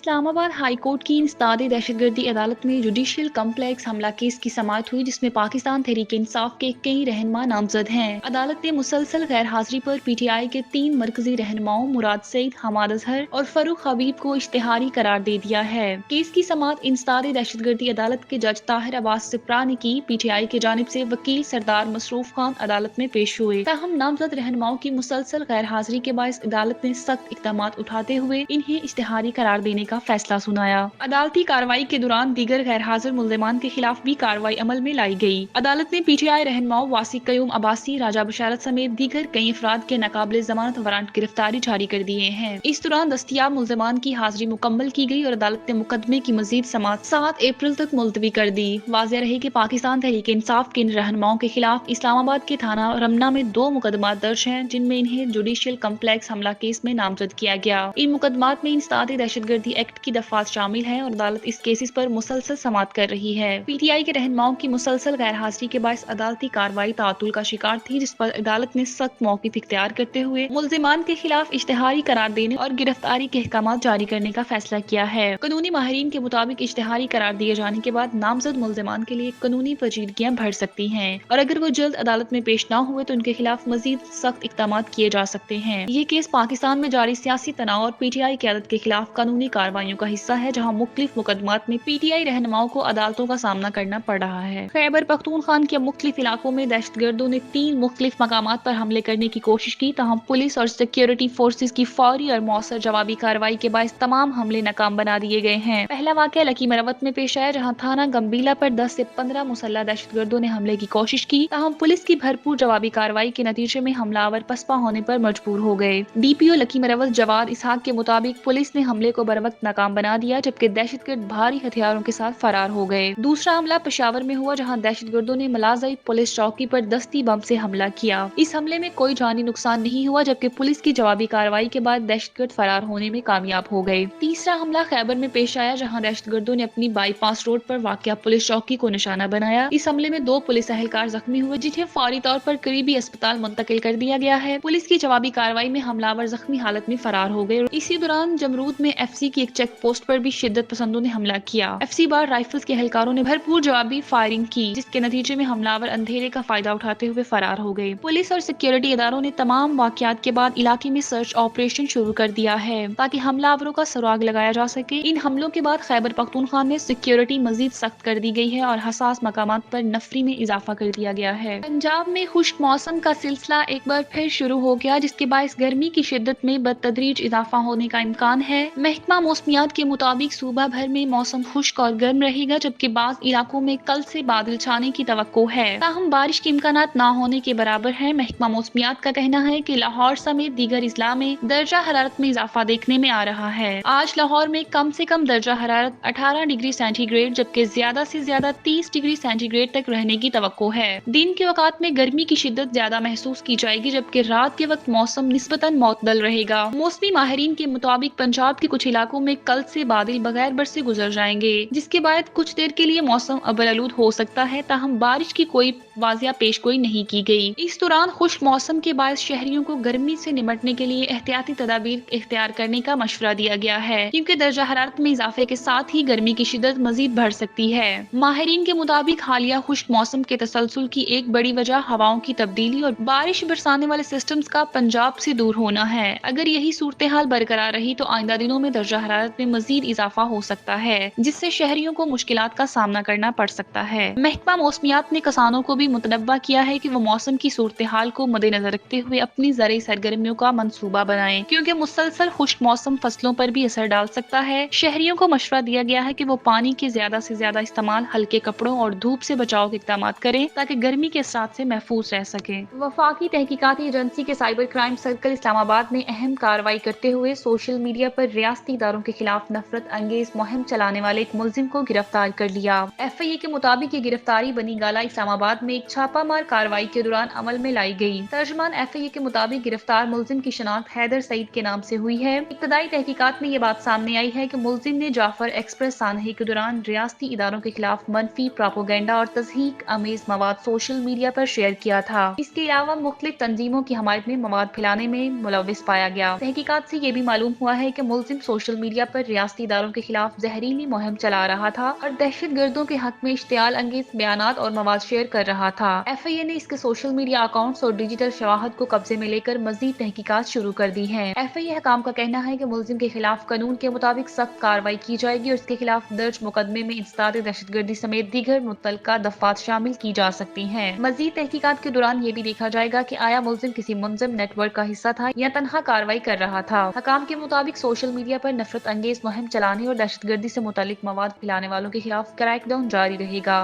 Islamabad high court की इंसदाद दहशतगर्दी अदालत में जुडिशियल कम्प्लेक्स हमला केस की समाअत हुई, जिसमें पाकिस्तान तहरीक इंसाफ के कई रहनुमा नामजद हैं। अदालत ने मुसलसल गैर हाजिरी पर PTI के 3 मरकजी रहनुमाओं मुराद सईद, हमाद अजहर और फरूख हबीब को इश्तिहारी करार दे दिया है। केस की समाअत इंसदाद दहशतगर्दी अदालत के जज ताहिर अब्बास सिप्रा ने की। PTI की जानिब से वकील सरदार मसरूफ खान अदालत में पेश हुए। ताहम नामजद रहनुमाओं की मुसलसल गैर हाजिरी के बायस अदालत ने सख्त इक़दाम उठाते हुए इन्हें इश्तिहारी करार देने का फैसला सुनाया। अदालती कार्रवाई के दौरान दीगर गैर हाजिर मुल्ज़िमान के खिलाफ भी कार्रवाई अमल में लाई गई। अदालत ने PTI रहनुमाओं वासी कयूम अब्बासी, राजा बशारत समेत दीगर कई अफराद के नाकाबिले जमानत वारंट गिरफ्तारी जारी कर दिए हैं। इस दौरान दस्तयाब मुल्ज़िमान की हाजिरी मुकम्मल की गई और अदालत ने मुकदमे की मजीद समाअत 7 अप्रैल तक मुलतवी कर दी। वाज़ेह रहे कि पाकिस्तान तहरीक इंसाफ के इन रहनुमाओं के खिलाफ इस्लामाबाद के थाना रमना में 2 मुकदमा दर्ज हैं, जिनमें इन्हें जुडिशियल कम्प्लेक्स हमला केस में नामजद किया गया। इन मुकदमात में इंसदाद दहशतगर्दी एक्ट की दफात शामिल है और अदालत इस केसेस पर मुसलसल समाअत कर रही है। PTI के रहनुमाओं की मुसलसल गैर हाजिरी के बायस अदालती कार्रवाई तातुल का शिकार थी, जिस पर अदालत ने सख्त मौक़िफ़ इख्तियार करते हुए मुल्ज़िमान के खिलाफ इश्तिहारी करार देने और गिरफ्तारी के अहकामात जारी करने का फैसला किया है। कानूनी माहिरीन के मुताबिक इश्तिहारी करार दिए जाने के बाद नामजद मुल्ज़िमान के लिए कानूनी पेचीदगियां बढ़ सकती हैं और अगर वो जल्द अदालत में पेश न हुए तो उनके खिलाफ मजीद सख्त इक़दाम किए जा सकते हैं। ये केस पाकिस्तान में जारी सियासी तनाव और PTI क़यादत के खिलाफ कानूनी कार्रवाइयों का हिस्सा है, जहाँ मुख्तलिफ मुकदमात में PTI रहनुमाओं को अदालतों का सामना करना पड़ रहा है। खैबर पख्तूनख्वा के मुख्तलिफ इलाकों में दहशतगर्दों ने 3 मुख्तलिफ मकामात पर हमले करने की कोशिश की, तहम पुलिस और सिक्योरिटी फोर्सेज की फौरी और मौसर जवाबी कार्रवाई के बायस तमाम हमले नाकाम बना दिए गए हैं। पहला वाक़या लकी मरवत में पेश आया, जहाँ थाना गंबीला पर 10 से 15 मुसल्लह दहशतगर्दों ने हमले की कोशिश की, तहम पुलिस की भरपूर जवाबी कार्रवाई के नतीजे में हमलावर पसपा होने पर मजबूर हो गए। DPO लकी मरवत जवाद इसहाक के मुताबिक पुलिस ने हमले को बर वक्त नाकाम बना दिया, जबकि दहशतगर्द भारी हथियारों के साथ फरार हो गए। दूसरा हमला पेशावर में हुआ, जहां दहशतगर्दों ने मलाज़ई पुलिस चौकी पर दस्ती बम से हमला किया। इस हमले में कोई जानी नुकसान नहीं हुआ, जबकि पुलिस की जवाबी कार्रवाई के बाद दहशतगर्द फरार होने में कामयाब हो गए। तीसरा हमला खैबर में पेश आया, जहां दहशतगर्दों ने अपनी बाईपास रोड पर वाक़या पुलिस चौकी को निशाना बनाया। इस हमले में 2 पुलिस एहलकार जख्मी हुए, जिन्हें फौरी तौर पर करीबी अस्पताल मुंतकिल कर दिया गया है। पुलिस की जवाबी कार्रवाई में हमलावर जख्मी हालत में फरार हो गए। इसी दौरान जमरूद में FC की एक चेक पोस्ट पर भी शिद्दत पसंदों ने हमला किया। FC बार राइफल्स के एहलकारों ने भरपूर जवाबी फायरिंग की, जिसके नतीजे में हमलावर अंधेरे का फायदा उठाते हुए फरार हो गए। पुलिस और सिक्योरिटी इदारों ने तमाम वाक़यात के बाद इलाके में सर्च ऑपरेशन शुरू कर दिया है, ताकि हमलावरों का सुराग लगाया जा सके। इन हमलों के बाद खैबर पख्तूनख्वा में सिक्योरिटी मजीद सख्त कर दी गई है और हसास मकामात पर नफरी में इजाफा कर दिया गया है। पंजाब में खुश्क मौसम का सिलसिला एक बार फिर शुरू हो गया, जिसके बायस गर्मी की शिद्दत में बदतदरीज इजाफा होने का इम्कान है। महकमा मौसमियात के मुताबिक सूबा भर में मौसम खुश्क और गर्म रहेगा, जबकि बाज़ इलाकों में कल से बादल छाने की तवक्को है, ताहम बारिश के इम्कानात ना होने के बराबर है। महकमा मौसमियात का कहना है कि लाहौर समेत दीगर इजला में दर्जा हरारत में इजाफा देखने में आ रहा है। आज लाहौर में कम से कम दर्जा हरारत 18 डिग्री सेंटीग्रेड, जबकि ज्यादा से ज्यादा 30 डिग्री सेंटीग्रेड तक रहने की तवक्को है। दिन के वक़्त में गर्मी की शिद्दत ज्यादा महसूस की जाएगी, जबकि रात के वक्त मौसम निस्बतन मोतदल रहेगा। मौसमी माहिरीन के मुताबिक पंजाब के कुछ इलाकों में कल से बादल बगैर बरसे गुजर जाएंगे, जिसके बाद कुछ देर के लिए मौसम अबरआलूद हो सकता है, ताहम बारिश की कोई वाजिया पेशगोई नहीं की गई। इस दौरान खुश्क मौसम के बायस शहरियों को गर्मी से निपटने के लिए एहतियाती तदाबीर इख्तियार करने का मशवरा दिया गया है, क्योंकि दर्जा हरारत में इजाफे के साथ ही गर्मी की शिद्दत मजीद बढ़ सकती है। माहिरीन के मुताबिक हालिया खुश्क मौसम के तसलसल की एक बड़ी वजह हवाओं की तब्दीली और बारिश बरसाने वाले सिस्टम्स का पंजाब से दूर होना है। अगर यही सूरत हाल बरकरार रही तो आइंदा दिनों में दर्जा हरारत में मजीद इजाफा हो सकता है, जिससे शहरियों को मुश्किलात का सामना करना पड़ सकता है। महकमा मौसमियात ने किसानों को भी मुतनब्बा किया है कि वो मौसम की सूरत हाल को मद्देनजर रखते हुए अपनी ज़रूरी सरगर्मियों का मंसूबा बनाएं, क्योंकि मुसलसल खुश्क मौसम फसलों पर भी असर डाल सकता है। शहरियों को मशवरा दिया गया है कि वो पानी के ज्यादा से ज्यादा इस्तेमाल, हल्के कपड़ों और धूप से बचाव के इक़दाम करें, ताकि गर्मी के असरात से महफूज रह सके। वफाकी तहकीकाती एजेंसी के साइबर क्राइम सर्कल इस्लामाबाद ने अहम कार्रवाई करते हुए सोशल मीडिया पर रियासती इदारों के खिलाफ नफरत अंगेज मुहिम चलाने वाले एक मुलजिम को गिरफ्तार कर लिया। FIA के मुताबिक ये गिरफ्तारी बनी गाला इस्लामाबाद में एक छापामार कार्रवाई के दौरान अमल में लाई गई। तर्जुमान FIA के मुताबिक गिरफ्तार मुलजिम की शनाख्त हैदर सईद के नाम से हुई है। इब्तदाई तहकीकात में ये बात सामने आई है कि मुलजिम ने जाफर एक्सप्रेस सानही के दौरान रियासती इदारों के खिलाफ मनफी प्रोपोगेंडा और तज़हीक अमेज मवाद सोशल मीडिया पर शेयर किया था। इसके अलावा मुख्तलिफ तंजीमों की हमायत में मवाद फैलाने में मुलव्विस पाया गया। तहकीकात से ये भी मालूम हुआ है कि मुलजिम सोशल मीडिया میڈیا پر ریاستی اداروں کے خلاف زہریلی مہم چلا رہا تھا اور دہشت گردوں کے حق میں اشتعال انگیز بیانات اور مواد شیئر کر رہا تھا۔ ایف آئی اے نے اس کے سوشل میڈیا اکاؤنٹس اور ڈیجیٹل شواہد کو قبضے میں لے کر مزید تحقیقات شروع کر دی ہیں۔ ایف آئی اے حکام کا کہنا ہے کہ ملزم کے خلاف قانون کے مطابق سخت کارروائی کی جائے گی اور اس کے خلاف درج مقدمے میں انسداد دہشت گردی سمیت دیگر متعلقہ دفعات شامل کی جا سکتی ہیں۔ مزید تحقیقات کے دوران یہ بھی دیکھا جائے گا کہ آیا ملزم کسی منظم نیٹ ورک کا حصہ تھا یا تنہا کارروائی کر رہا تھا۔ حکام کے مطابق سوشل میڈیا پر نفرت انگیز مہم چلانے اور دہشت گردی سے متعلق مواد پھیلانے والوں کے خلاف کریک ڈاؤن جاری رہے گا۔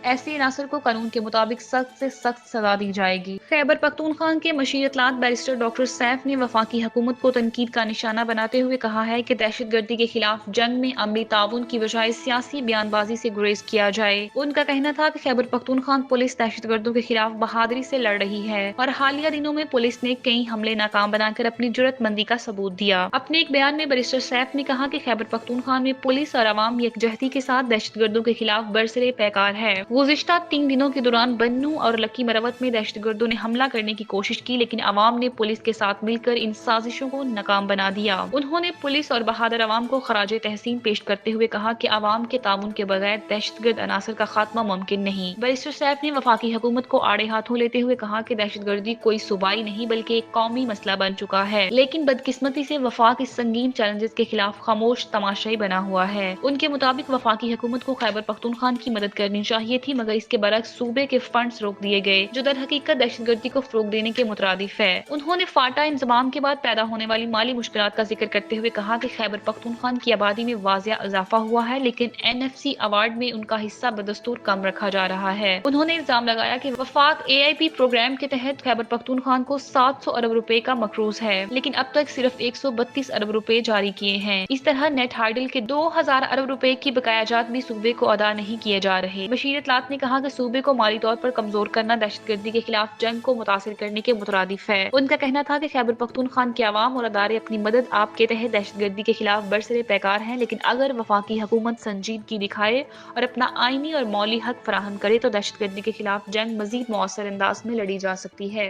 ایسے عناصر کو قانون کے مطابق سخت سے سخت سزا دی جائے گی۔ خیبر پختونخوا کے مشیر اطلاعات بیرسٹر ڈاکٹر سیف نے وفاقی حکومت کو تنقید کا نشانہ بناتے ہوئے کہا ہے کہ دہشت گردی کے خلاف جنگ میں عملی تعاون کی بجائے سیاسی بیان بازی سے گریز کیا جائے۔ ان کا کہنا تھا کہ خیبر پختونخوا پولیس دہشت گردوں کے خلاف بہادری سے لڑ رہی ہے اور حالیہ دنوں میں پولیس نے کئی حملے ناکام بنا کر اپنی جرات مندی کا ثبوت دیا۔ اپنے ایک بیان میں بیرسٹر سیف نے کہا کہ خیبر پختونخوا میں پولیس اور عوام یکجہتی کے ساتھ دہشت گردوں کے خلاف برسر پیکار ہے۔ گزشتہ 3 دنوں کے دوران بنوں اور لکی مروت میں دہشت گردوں نے حملہ کرنے کی کوشش کی لیکن عوام نے پولیس کے ساتھ مل کر ان سازشوں کو ناکام بنا دیا۔ انہوں نے پولیس اور بہادر عوام کو خراج تحسین پیش کرتے ہوئے کہا کہ عوام کے تعاون کے بغیر دہشت گرد عناصر کا خاتمہ ممکن نہیں۔ بیرسٹر سیف نے وفاقی حکومت کو آڑے ہاتھوں لیتے ہوئے کہا کہ دہشت گردی کوئی صوبائی نہیں بلکہ ایک قومی مسئلہ بن چکا ہے، لیکن بدقسمتی سے وفاق اس سنگین چیلنجز کے خلاف خاموش تماشائی بنا ہوا ہے۔ ان کے مطابق وفاقی حکومت کو خیبر پختونخوا کی مدد کرنی چاہیے تھی مگر اس کے برعکس صوبے کے فنڈز روک دیے گئے جو در حقیقت دہشت گردی کو فروغ دینے کے مترادف ہے۔ انہوں نے فاٹا انضمام کے بعد پیدا ہونے والی مالی مشکلات کا ذکر کرتے ہوئے کہا کہ خیبر پختونخوا کی آبادی میں واضح اضافہ ہوا ہے لیکن این ایف سی ایوارڈ میں ان کا حصہ بدستور کم رکھا جا رہا ہے۔ انہوں نے الزام لگایا کہ وفاق اے آئی پی پروگرام کے تحت خیبر پختونخوا کو 700 ارب روپے کا مقروض ہے لیکن اب تک صرف 132 ارب روپے جاری کیے ہیں۔ اس طرح نیٹ ہائیڈل کے 2000 ارب روپے کی بقایا جات بھی صوبے کو ادا نہیں کیے جا رہے۔ مشیر اطلاعات نے کہا کہ صوبے کو مالی طور پر کمزور کرنا دہشت گردی کے خلاف جنگ کو متاثر کرنے کے مترادف ہے۔ ان کا کہنا تھا کہ خیبر پختونخوا کے عوام اور ادارے اپنی مدد آپ کے تحت دہشت گردی کے خلاف برسر پیکار ہیں لیکن اگر وفاقی حکومت سنجیدگی دکھائے اور اپنا آئینی اور مولی حق فراہم کرے تو دہشت گردی کے خلاف جنگ مزید مؤثر انداز میں لڑی جا سکتی ہے۔